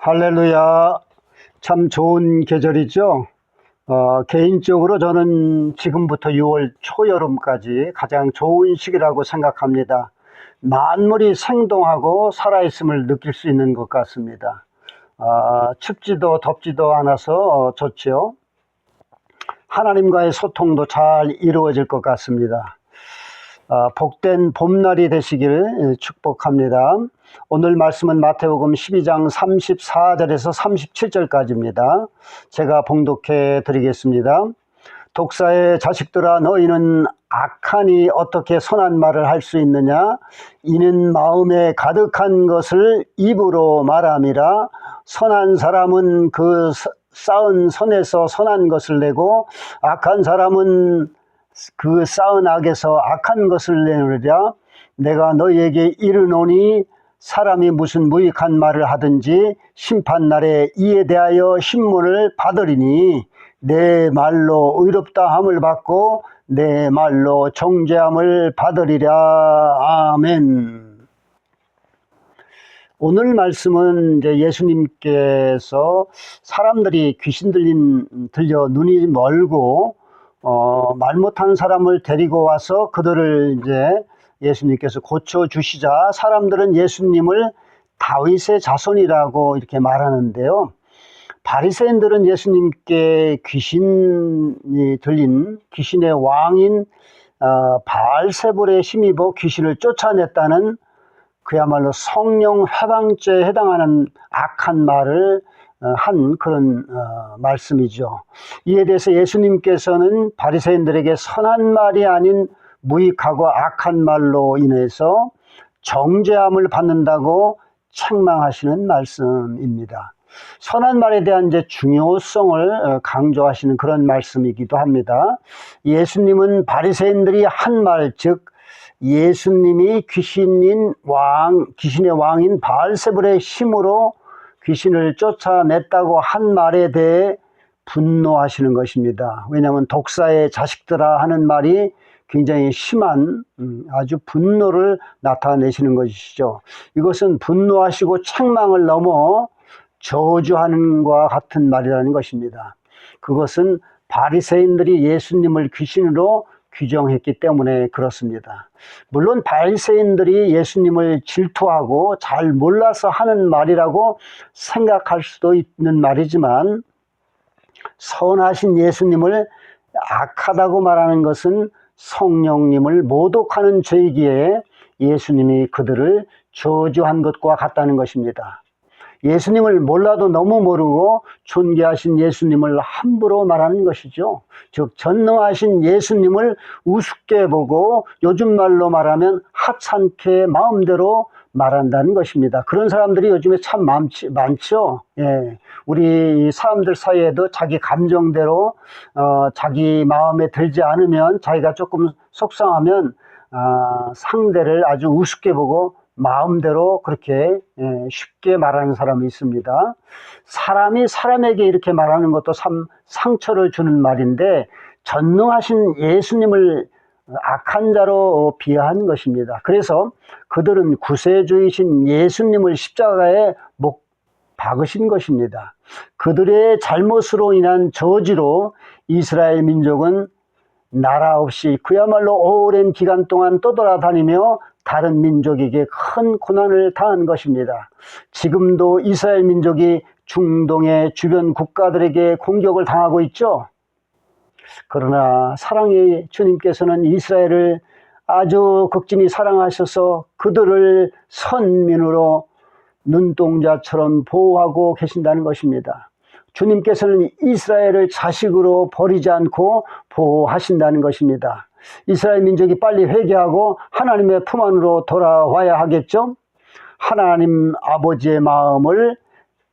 할렐루야. 참 좋은 계절이죠. 개인적으로 저는 지금부터 6월 초여름까지 가장 좋은 시기라고 생각합니다. 만물이 생동하고 살아있음을 느낄 수 있는 것 같습니다. 춥지도 덥지도 않아서 좋죠. 하나님과의 소통도 잘 이루어질 것 같습니다. 복된 봄날이 되시길 축복합니다. 오늘 말씀은 마태복음 12장 34절에서 37절까지입니다. 제가 봉독해 드리겠습니다. 독사의 자식들아, 너희는 악하니 어떻게 선한 말을 할 수 있느냐? 이는 마음에 가득한 것을 입으로 말함이라. 선한 사람은 그 쌓은 선에서 선한 것을 내고 악한 사람은 그 쌓은 악에서 악한 것을 내느니라. 내가 너희에게 이르노니 사람이 무슨 무익한 말을 하든지 심판날에 이에 대하여 신문을 받으리니 내 말로 의롭다 함을 받고 내 말로 정죄함을 받으리라. 아멘. 오늘 말씀은 이제 예수님께서 사람들이 귀신 들려 눈이 멀고 말 못하는 사람을 데리고 와서 그들을 이제 예수님께서 고쳐주시자 사람들은 예수님을 다윗의 자손이라고 이렇게 말하는데요. 바리새인들은 예수님께 귀신이 들린 귀신의 왕인 바알세불에 힘입어 귀신을 쫓아냈다는 그야말로 성령 회방죄에 해당하는 악한 말을 한 그런 말씀이죠. 이에 대해서 예수님께서는 바리새인들에게 선한 말이 아닌 무익하고 악한 말로 인해서 정죄함을 받는다고 책망하시는 말씀입니다. 선한 말에 대한 이제 중요성을 강조하시는 그런 말씀이기도 합니다. 예수님은 바리새인들이 한 말, 즉 예수님이 귀신의 왕인 바알세불의 힘으로 귀신을 쫓아냈다고 한 말에 대해 분노하시는 것입니다. 왜냐하면 독사의 자식들아 하는 말이 굉장히 심한 아주 분노를 나타내시는 것이죠. 이것은 분노하시고 책망을 넘어 저주하는 것과 같은 말이라는 것입니다. 그것은 바리새인들이 예수님을 귀신으로 규정했기 때문에 그렇습니다. 물론 바리새인들이 예수님을 질투하고 잘 몰라서 하는 말이라고 생각할 수도 있는 말이지만 선하신 예수님을 악하다고 말하는 것은 성령님을 모독하는 죄이기에 예수님이 그들을 저주한 것과 같다는 것입니다. 예수님을 몰라도 너무 모르고 존귀하신 예수님을 함부로 말하는 것이죠. 즉 전능하신 예수님을 우습게 보고 요즘 말로 말하면 하찮게 마음대로 말한다는 것입니다. 그런 사람들이 요즘에 참 많죠. 예. 우리 사람들 사이에도 자기 감정대로 자기 마음에 들지 않으면 자기가 조금 속상하면 상대를 아주 우습게 보고 마음대로 그렇게 쉽게 말하는 사람이 있습니다. 사람이 사람에게 이렇게 말하는 것도 참 상처를 주는 말인데 전능하신 예수님을 악한 자로 비하한 것입니다. 그래서 그들은 구세주이신 예수님을 십자가에 못 박으신 것입니다. 그들의 잘못으로 인한 저지로 이스라엘 민족은 나라 없이 그야말로 오랜 기간 동안 떠돌아다니며 다른 민족에게 큰 고난을 당한 것입니다. 지금도 이스라엘 민족이 중동의 주변 국가들에게 공격을 당하고 있죠. 그러나 사랑의 주님께서는 이스라엘을 아주 극진히 사랑하셔서 그들을 선민으로 눈동자처럼 보호하고 계신다는 것입니다. 주님께서는 이스라엘을 자식으로 버리지 않고 보호하신다는 것입니다. 이스라엘 민족이 빨리 회개하고 하나님의 품 안으로 돌아와야 하겠죠. 하나님 아버지의 마음을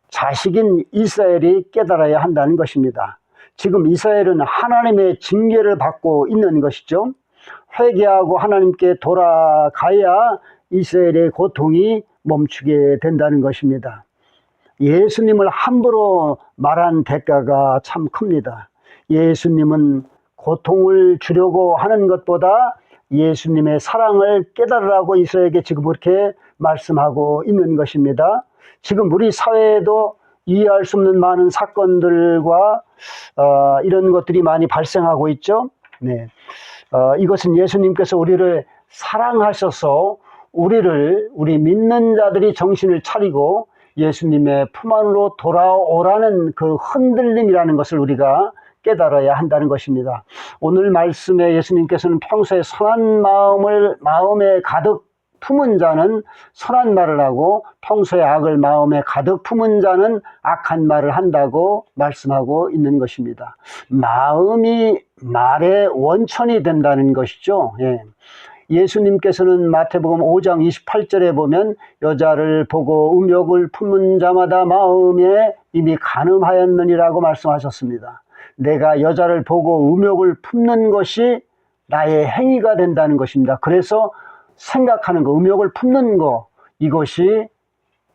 자식인 이스라엘이 깨달아야 한다는 것입니다. 지금 이스라엘은 하나님의 징계를 받고 있는 것이죠. 회개하고 하나님께 돌아가야 이스라엘의 고통이 멈추게 된다는 것입니다. 예수님을 함부로 말한 대가가 참 큽니다. 예수님은 고통을 주려고 하는 것보다 예수님의 사랑을 깨달으라고 이스라엘에게 지금 그렇게 말씀하고 있는 것입니다. 지금 우리 사회에도 이해할 수 없는 많은 사건들과 이런 것들이 많이 발생하고 있죠. 네. 이것은 예수님께서 우리를 사랑하셔서 우리 믿는 자들이 정신을 차리고 예수님의 품 안으로 돌아오라는 그 흔들림이라는 것을 우리가 깨달아야 한다는 것입니다. 오늘 말씀에 예수님께서는 평소에 선한 마음에 가득 품은 자는 선한 말을 하고 평소에 악을 마음에 가득 품은 자는 악한 말을 한다고 말씀하고 있는 것입니다. 마음이 말의 원천이 된다는 것이죠. 예. 예수님께서는 마태복음 5장 28절에 보면 여자를 보고 음욕을 품는 자마다 마음에 이미 간음하였느니라고 말씀하셨습니다. 내가 여자를 보고 음욕을 품는 것이 나의 행위가 된다는 것입니다. 그래서 생각하는 거, 음욕을 품는 거, 이것이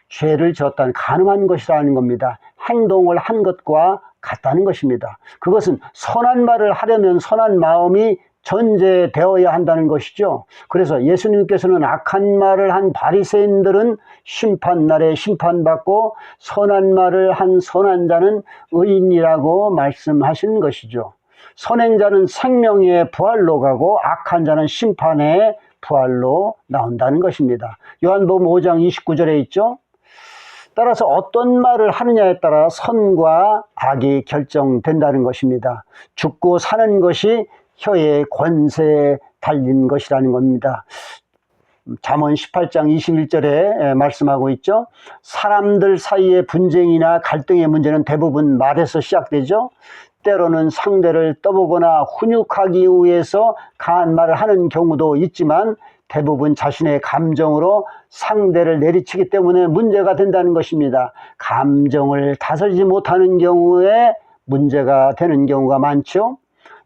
죄를 지었다는 간음한 것이라는 겁니다. 행동을 한 것과 같다는 것입니다. 그것은 선한 말을 하려면 선한 마음이 전제되어야 한다는 것이죠. 그래서 예수님께서는 악한 말을 한 바리새인들은 심판날에 심판받고 선한 말을 한 선한 자는 의인이라고 말씀하신 것이죠. 선한 자는 생명의 부활로 가고 악한 자는 심판의 부활로 나온다는 것입니다. 요한복음 5장 29절에 있죠. 따라서 어떤 말을 하느냐에 따라 선과 악이 결정된다는 것입니다. 죽고 사는 것이 혀의 권세에 달린 것이라는 겁니다. 잠언 18장 21절에 말씀하고 있죠. 사람들 사이의 분쟁이나 갈등의 문제는 대부분 말에서 시작되죠. 때로는 상대를 떠보거나 훈육하기 위해서 강한 말을 하는 경우도 있지만 대부분 자신의 감정으로 상대를 내리치기 때문에 문제가 된다는 것입니다. 감정을 다스리지 못하는 경우에 문제가 되는 경우가 많죠.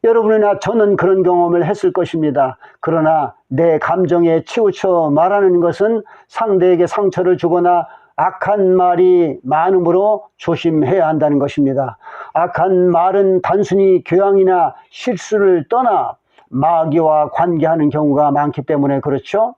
여러분이나 저는 그런 경험을 했을 것입니다. 그러나 내 감정에 치우쳐 말하는 것은 상대에게 상처를 주거나 악한 말이 많으므로 조심해야 한다는 것입니다. 악한 말은 단순히 교양이나 실수를 떠나 마귀와 관계하는 경우가 많기 때문에 그렇죠.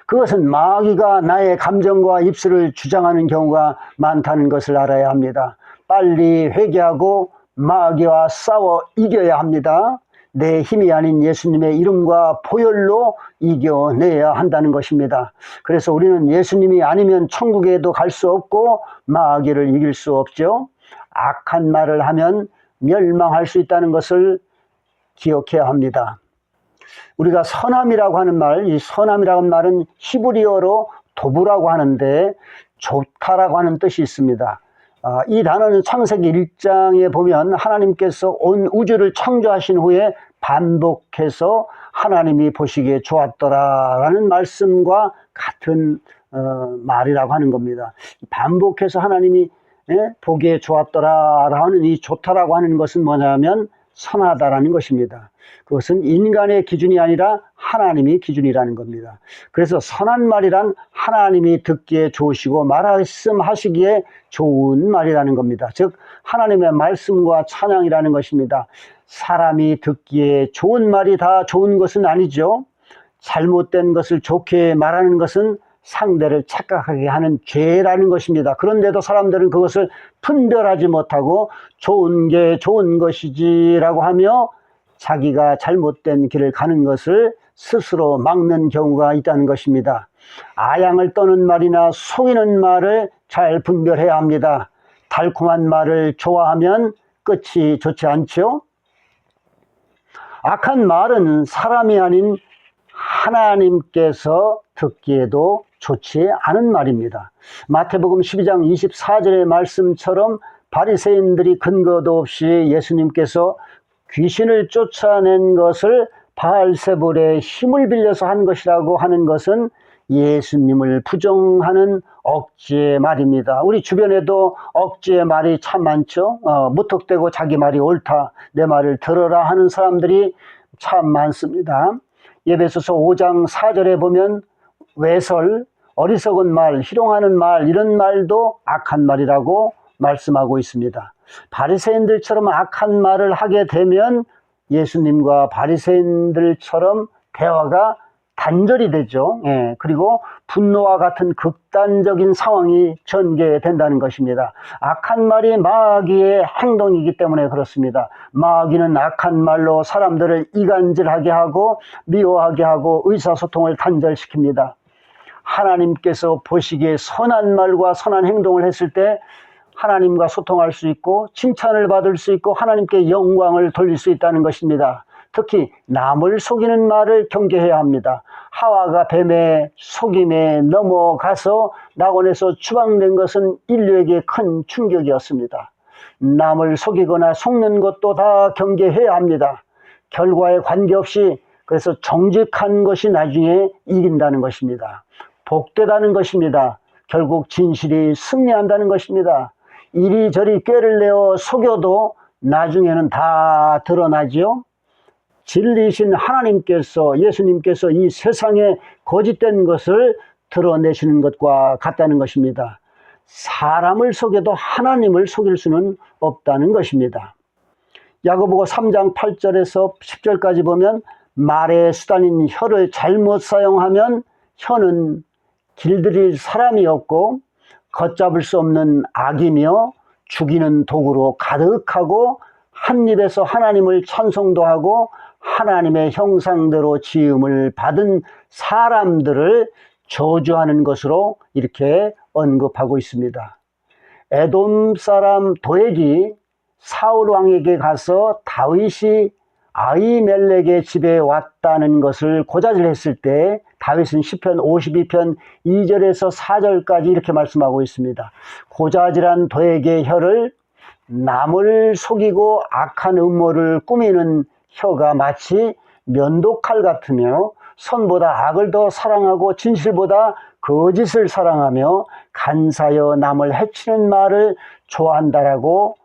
그것은 마귀가 나의 감정과 입술을 주장하는 경우가 많다는 것을 알아야 합니다. 빨리 회개하고 마귀와 싸워 이겨야 합니다. 내 힘이 아닌 예수님의 이름과 보혈로 이겨내야 한다는 것입니다. 그래서 우리는 예수님이 아니면 천국에도 갈 수 없고 마귀를 이길 수 없죠. 악한 말을 하면 멸망할 수 있다는 것을 기억해야 합니다. 우리가 선함이라고 하는 말, 이 선함이라고 하는 말은 히브리어로 도부라고 하는데 좋다라고 하는 뜻이 있습니다. 이 단어는 창세기 1장에 보면 하나님께서 온 우주를 창조하신 후에 반복해서 하나님이 보시기에 좋았더라라는 말씀과 같은 말이라고 하는 겁니다. 반복해서 하나님이 보기에 좋았더라라는 이 좋다라고 하는 것은 뭐냐면 선하다라는 것입니다. 그것은 인간의 기준이 아니라 하나님이 기준이라는 겁니다. 그래서 선한 말이란 하나님이 듣기에 좋으시고 말씀하시기에 좋은 말이라는 겁니다. 즉 하나님의 말씀과 찬양이라는 것입니다. 사람이 듣기에 좋은 말이 다 좋은 것은 아니죠. 잘못된 것을 좋게 말하는 것은 상대를 착각하게 하는 죄라는 것입니다. 그런데도 사람들은 그것을 분별하지 못하고 좋은 게 좋은 것이지라고 하며 자기가 잘못된 길을 가는 것을 스스로 막는 경우가 있다는 것입니다. 아양을 떠는 말이나 속이는 말을 잘 분별해야 합니다. 달콤한 말을 좋아하면 끝이 좋지 않죠? 악한 말은 사람이 아닌 하나님께서 듣기에도 좋지 않은 말입니다. 마태복음 12장 24절의 말씀처럼 바리새인들이 근거도 없이 예수님께서 귀신을 쫓아낸 것을 바알세불의 힘을 빌려서 한 것이라고 하는 것은 예수님을 부정하는 억지의 말입니다. 우리 주변에도 억지의 말이 참 많죠. 무턱대고 자기 말이 옳다, 내 말을 들어라 하는 사람들이 참 많습니다. 에베소서 5장 4절에 보면 외설, 어리석은 말, 희롱하는 말, 이런 말도 악한 말이라고 말씀하고 있습니다. 바리새인들처럼 악한 말을 하게 되면 예수님과 바리새인들처럼 대화가 단절이 되죠. 예, 그리고 분노와 같은 극단적인 상황이 전개된다는 것입니다. 악한 말이 마귀의 행동이기 때문에 그렇습니다. 마귀는 악한 말로 사람들을 이간질하게 하고 미워하게 하고 의사소통을 단절시킵니다. 하나님께서 보시기에 선한 말과 선한 행동을 했을 때 하나님과 소통할 수 있고 칭찬을 받을 수 있고 하나님께 영광을 돌릴 수 있다는 것입니다. 특히 남을 속이는 말을 경계해야 합니다. 하와가 뱀의 속임에 넘어가서 낙원에서 추방된 것은 인류에게 큰 충격이었습니다. 남을 속이거나 속는 것도 다 경계해야 합니다. 결과에 관계없이 그래서 정직한 것이 나중에 이긴다는 것입니다. 복되다는 것입니다. 결국 진실이 승리한다는 것입니다. 이리저리 꾀를 내어 속여도 나중에는 다 드러나지요. 진리이신 하나님께서 예수님께서 이 세상에 거짓된 것을 드러내시는 것과 같다는 것입니다. 사람을 속여도 하나님을 속일 수는 없다는 것입니다. 야고보서 3장 8절에서 10절까지 보면 말의 수단인 혀를 잘못 사용하면 혀는 길들일 사람이 없고 걷잡을 수 없는 악이며 죽이는 도구로 가득하고 한 입에서 하나님을 찬송도 하고 하나님의 형상대로 지음을 받은 사람들을 저주하는 것으로 이렇게 언급하고 있습니다. 에돔 사람 도액이 사울 왕에게 가서 다윗이 아히멜렉의 집에 왔다는 것을 고자질했을 때 다윗은 시편 52편 2절에서 4절까지 이렇게 말씀하고 있습니다. 고자질한 도액의 혀를 남을 속이고 악한 음모를 꾸미는 혀가 마치 면도칼 같으며 선보다 악을 더 사랑하고 진실보다 거짓을 사랑하며 간사여 남을 해치는 말을 좋아한다라고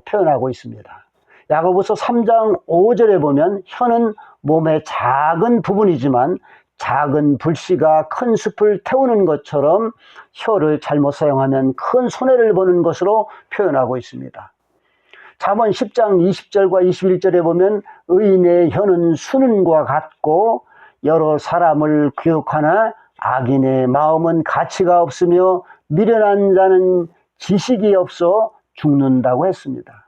표현하고 있습니다. 야고보서 3장 5절에 보면 혀는 몸의 작은 부분이지만 작은 불씨가 큰 숲을 태우는 것처럼 혀를 잘못 사용하면 큰 손해를 보는 것으로 표현하고 있습니다. 잠언 10장 20절과 21절에 보면 의인의 혀는 수는과 같고 여러 사람을 교육하나 악인의 마음은 가치가 없으며 미련한 자는 지식이 없어 죽는다고 했습니다.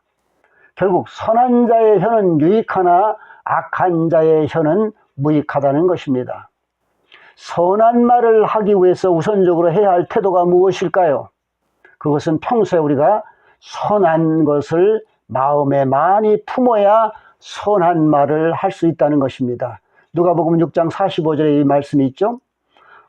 결국 선한 자의 혀는 유익하나 악한 자의 혀는 무익하다는 것입니다. 선한 말을 하기 위해서 우선적으로 해야 할 태도가 무엇일까요? 그것은 평소에 우리가 선한 것을 마음에 많이 품어야 선한 말을 할 수 있다는 것입니다. 누가복음 6장 45절에 이 말씀이 있죠.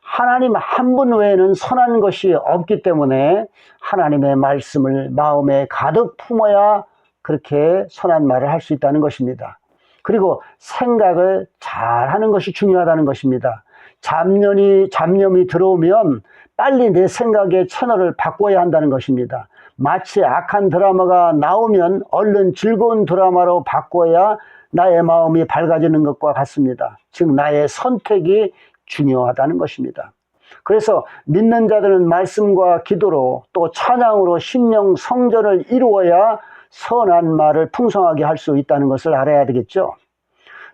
하나님 한 분 외에는 선한 것이 없기 때문에 하나님의 말씀을 마음에 가득 품어야 그렇게 선한 말을 할 수 있다는 것입니다. 그리고 생각을 잘하는 것이 중요하다는 것입니다. 잡념이 들어오면 빨리 내 생각의 채널을 바꿔야 한다는 것입니다. 마치 악한 드라마가 나오면 얼른 즐거운 드라마로 바꿔야 나의 마음이 밝아지는 것과 같습니다. 즉 나의 선택이 중요하다는 것입니다. 그래서 믿는 자들은 말씀과 기도로 또 찬양으로 심령 성전을 이루어야 선한 말을 풍성하게 할 수 있다는 것을 알아야 되겠죠.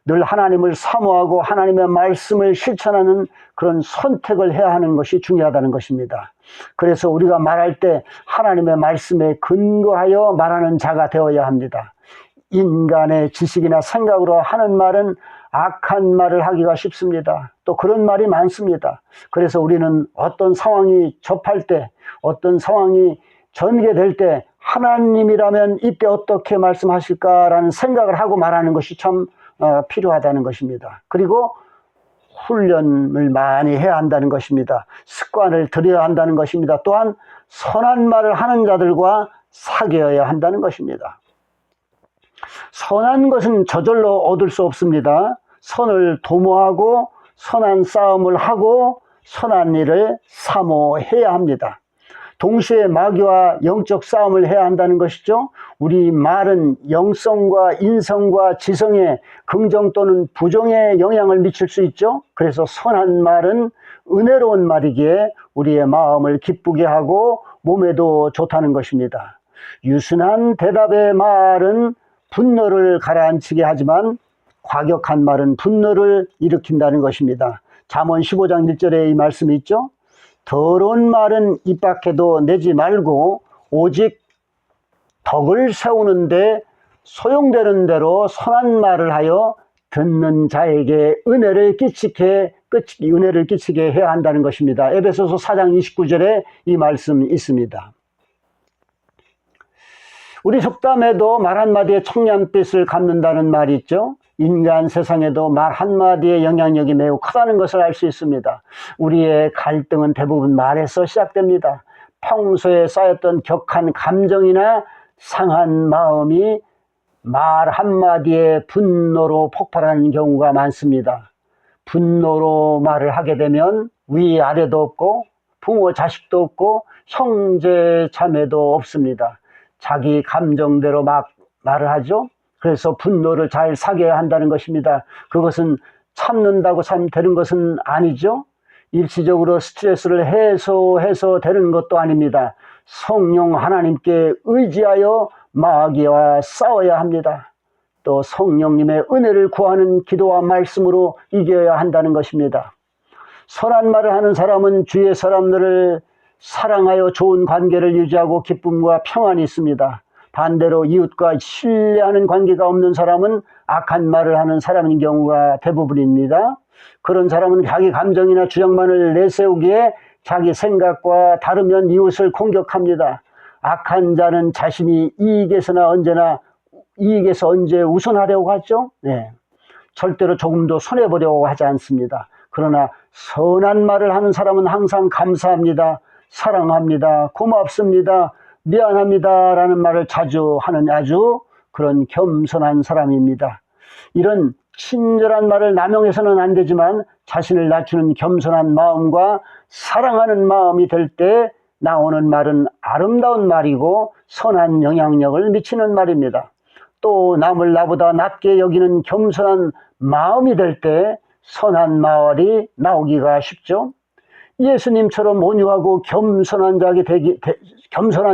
늘 하나님을 사모하고 하나님의 말씀을 실천하는 그런 선택을 해야 하는 것이 중요하다는 것입니다. 그래서 우리가 말할 때 하나님의 말씀에 근거하여 말하는 자가 되어야 합니다. 인간의 지식이나 생각으로 하는 말은 악한 말을 하기가 쉽습니다. 또 그런 말이 많습니다. 그래서 우리는 어떤 상황이 접할 때, 어떤 상황이 전개될 때 하나님이라면 이때 어떻게 말씀하실까라는 생각을 하고 말하는 것이 참 필요하다는 것입니다. 그리고 훈련을 많이 해야 한다는 것입니다. 습관을 들여야 한다는 것입니다. 또한 선한 말을 하는 자들과 사귀어야 한다는 것입니다. 선한 것은 저절로 얻을 수 없습니다. 선을 도모하고 선한 싸움을 하고 선한 일을 사모해야 합니다. 동시에 마귀와 영적 싸움을 해야 한다는 것이죠. 우리 말은 영성과 인성과 지성에 긍정 또는 부정의 영향을 미칠 수 있죠. 그래서 선한 말은 은혜로운 말이기에 우리의 마음을 기쁘게 하고 몸에도 좋다는 것입니다. 유순한 대답의 말은 분노를 가라앉히게 하지만 과격한 말은 분노를 일으킨다는 것입니다. 잠언 15장 1절에 이 말씀이 있죠. 더러운 말은 입 밖에도 내지 말고 오직 덕을 세우는데 소용되는 대로 선한 말을 하여 듣는 자에게 은혜를 끼치게 해야 한다는 것입니다. 에베소서 4장 29절에 이 말씀이 있습니다. 우리 속담에도 말 한마디에 청량빛을 갚는다는 말이 있죠. 인간 세상에도 말 한마디의 영향력이 매우 크다는 것을 알 수 있습니다. 우리의 갈등은 대부분 말에서 시작됩니다. 평소에 쌓였던 격한 감정이나 상한 마음이 말 한마디에 분노로 폭발하는 경우가 많습니다. 분노로 말을 하게 되면 위아래도 없고 부모 자식도 없고 형제 자매도 없습니다. 자기 감정대로 막 말을 하죠. 그래서 분노를 잘 사게 한다는 것입니다. 그것은 참는다고 참 되는 것은 아니죠. 일시적으로 스트레스를 해소해서 되는 것도 아닙니다. 성령 하나님께 의지하여 마귀와 싸워야 합니다. 또 성령님의 은혜를 구하는 기도와 말씀으로 이겨야 한다는 것입니다. 선한 말을 하는 사람은 주위의 사람들을 사랑하여 좋은 관계를 유지하고 기쁨과 평안이 있습니다. 반대로 이웃과 신뢰하는 관계가 없는 사람은 악한 말을 하는 사람인 경우가 대부분입니다. 그런 사람은 자기 감정이나 주장만을 내세우기에 자기 생각과 다르면 이웃을 공격합니다. 악한 자는 자신이 이익에서 언제 우선하려고 하죠? 네. 절대로 조금도 손해보려고 하지 않습니다. 그러나 선한 말을 하는 사람은 항상 감사합니다. 사랑합니다. 고맙습니다. 미안합니다. 라는 말을 자주 하는 아주 그런 겸손한 사람입니다. 이런 친절한 말을 남용해서는 안 되지만 자신을 낮추는 겸손한 마음과 사랑하는 마음이 될 때 나오는 말은 아름다운 말이고 선한 영향력을 미치는 말입니다. 또 남을 나보다 낮게 여기는 겸손한 마음이 될 때 선한 말이 나오기가 쉽죠. 예수님처럼 온유하고 겸손한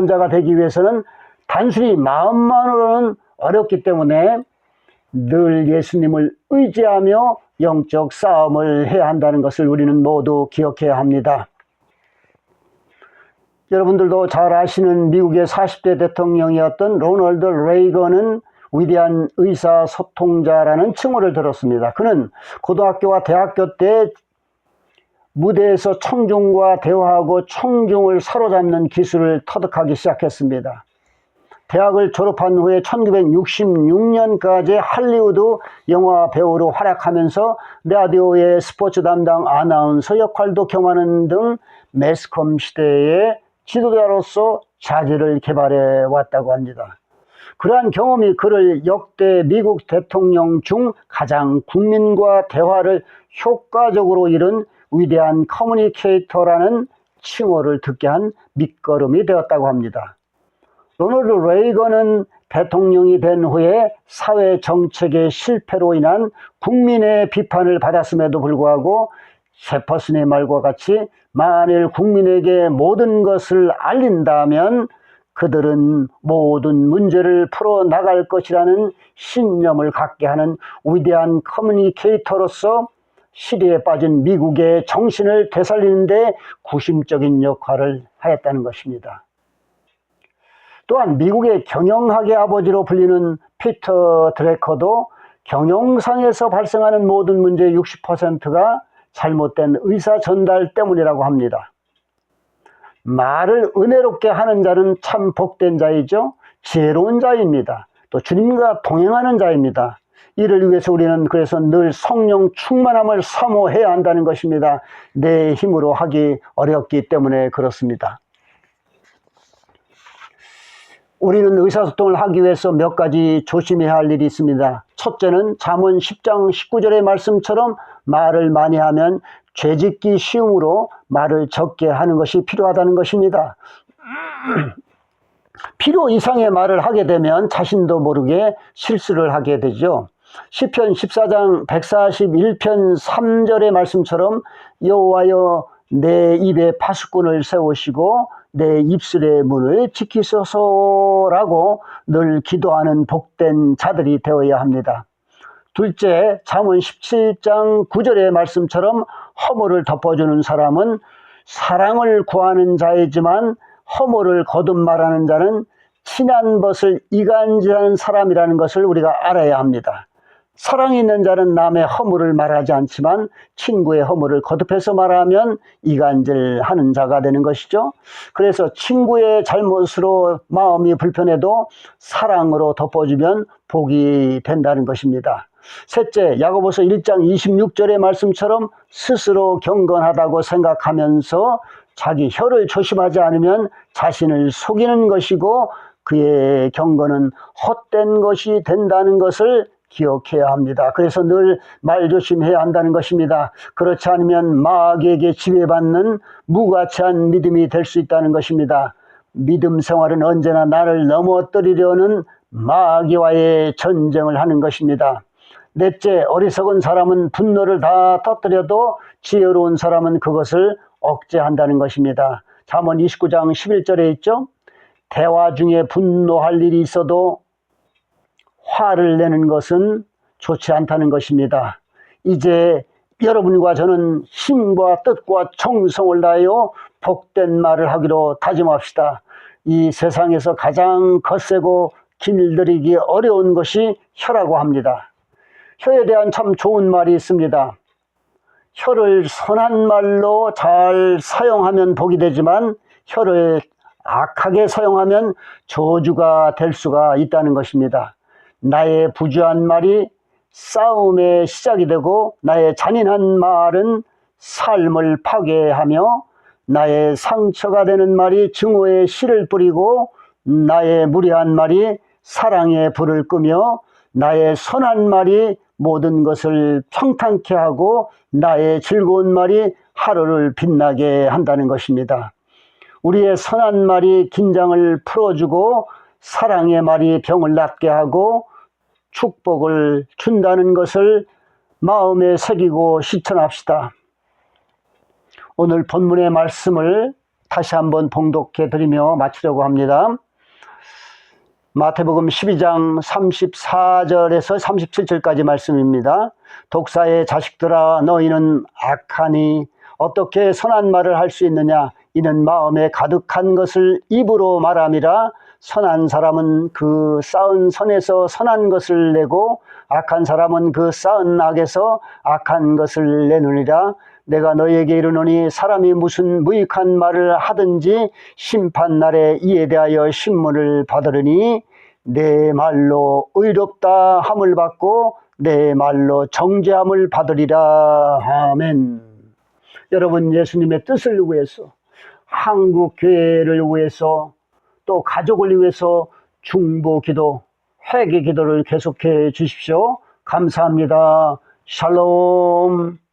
자가 되기 위해서는 단순히 마음만으로는 어렵기 때문에 늘 예수님을 의지하며 영적 싸움을 해야 한다는 것을 우리는 모두 기억해야 합니다. 여러분들도 잘 아시는 미국의 40대 대통령이었던 로널드 레이건은 위대한 의사소통자라는 칭호를 들었습니다. 그는 고등학교와 대학교 때 무대에서 청중과 대화하고 청중을 사로잡는 기술을 터득하기 시작했습니다. 대학을 졸업한 후에 1966년까지 할리우드 영화 배우로 활약하면서 라디오의 스포츠 담당 아나운서 역할도 겸하는 등 매스컴 시대의 지도자로서 자질을 개발해 왔다고 합니다. 그러한 경험이 그를 역대 미국 대통령 중 가장 국민과 대화를 효과적으로 이룬 위대한 커뮤니케이터라는 칭호를 듣게 한 밑거름이 되었다고 합니다. 로널드 레이건은 대통령이 된 후에 사회 정책의 실패로 인한 국민의 비판을 받았음에도 불구하고 제퍼슨의 말과 같이 만일 국민에게 모든 것을 알린다면 그들은 모든 문제를 풀어나갈 것이라는 신념을 갖게 하는 위대한 커뮤니케이터로서 시리에 빠진 미국의 정신을 되살리는 데 구심적인 역할을 하였다는 것입니다. 또한 미국의 경영학의 아버지로 불리는 피터 드래커도 경영상에서 발생하는 모든 문제의 60%가 잘못된 의사 전달 때문이라고 합니다. 말을 은혜롭게 하는 자는 참 복된 자이죠. 지혜로운 자입니다. 또 주님과 동행하는 자입니다. 이를 위해서 우리는 그래서 늘 성령 충만함을 사모해야 한다는 것입니다. 내 힘으로 하기 어렵기 때문에 그렇습니다. 우리는 의사소통을 하기 위해서 몇 가지 조심해야 할 일이 있습니다. 첫째는 잠언 10장 19절의 말씀처럼 말을 많이 하면 죄짓기 쉬움으로 말을 적게 하는 것이 필요하다는 것입니다. 필요 이상의 말을 하게 되면 자신도 모르게 실수를 하게 되죠. 시편 14장 141편 3절의 말씀처럼 여호와여 내 입에 파수꾼을 세우시고 내 입술의 문을 지키소서라고 늘 기도하는 복된 자들이 되어야 합니다. 둘째, 잠언 17장 9절의 말씀처럼 허물을 덮어주는 사람은 사랑을 구하는 자이지만 허물을 거듭 말하는 자는 친한 벗을 이간질하는 사람이라는 것을 우리가 알아야 합니다. 사랑이 있는 자는 남의 허물을 말하지 않지만 친구의 허물을 거듭해서 말하면 이간질하는 자가 되는 것이죠. 그래서 친구의 잘못으로 마음이 불편해도 사랑으로 덮어주면 복이 된다는 것입니다. 셋째, 야고보서 1장 26절의 말씀처럼 스스로 경건하다고 생각하면서 자기 혀를 조심하지 않으면 자신을 속이는 것이고 그의 경건은 헛된 것이 된다는 것을 기억해야 합니다. 그래서 늘 말조심해야 한다는 것입니다. 그렇지 않으면 마귀에게 지배받는 무가치한 믿음이 될 수 있다는 것입니다. 믿음 생활은 언제나 나를 넘어뜨리려는 마귀와의 전쟁을 하는 것입니다. 넷째, 어리석은 사람은 분노를 다 터뜨려도 지혜로운 사람은 그것을 억제한다는 것입니다. 잠언 29장 11절에 있죠. 대화 중에 분노할 일이 있어도 화를 내는 것은 좋지 않다는 것입니다. 이제 여러분과 저는 힘과 뜻과 정성을 다하여 복된 말을 하기로 다짐합시다. 이 세상에서 가장 거세고 길들이기 어려운 것이 혀라고 합니다. 혀에 대한 참 좋은 말이 있습니다. 혀를 선한 말로 잘 사용하면 복이 되지만 혀를 악하게 사용하면 저주가 될 수가 있다는 것입니다. 나의 부주한 말이 싸움의 시작이 되고 나의 잔인한 말은 삶을 파괴하며 나의 상처가 되는 말이 증오의 씨를 뿌리고 나의 무례한 말이 사랑의 불을 끄며 나의 선한 말이 모든 것을 평탄케 하고 나의 즐거운 말이 하루를 빛나게 한다는 것입니다. 우리의 선한 말이 긴장을 풀어주고 사랑의 말이 병을 낫게 하고 축복을 준다는 것을 마음에 새기고 실천합시다. 오늘 본문의 말씀을 다시 한번 봉독해 드리며 마치려고 합니다. 마태복음 12장 34절에서 37절까지 말씀입니다. 독사의 자식들아, 너희는 악하니 어떻게 선한 말을 할 수 있느냐? 이는 마음에 가득한 것을 입으로 말함이라. 선한 사람은 그 쌓은 선에서 선한 것을 내고 악한 사람은 그 쌓은 악에서 악한 것을 내느니라. 내가 너희에게 이르노니 사람이 무슨 무익한 말을 하든지 심판날에 이에 대하여 신문을 받으리니 내 말로 의롭다 함을 받고 내 말로 정죄함을 받으리라. 아멘. 여러분, 예수님의 뜻을 위해서, 한국 교회를 위해서, 또 가족을 위해서 중보 기도, 회개 기도를 계속해 주십시오. 감사합니다. 샬롬.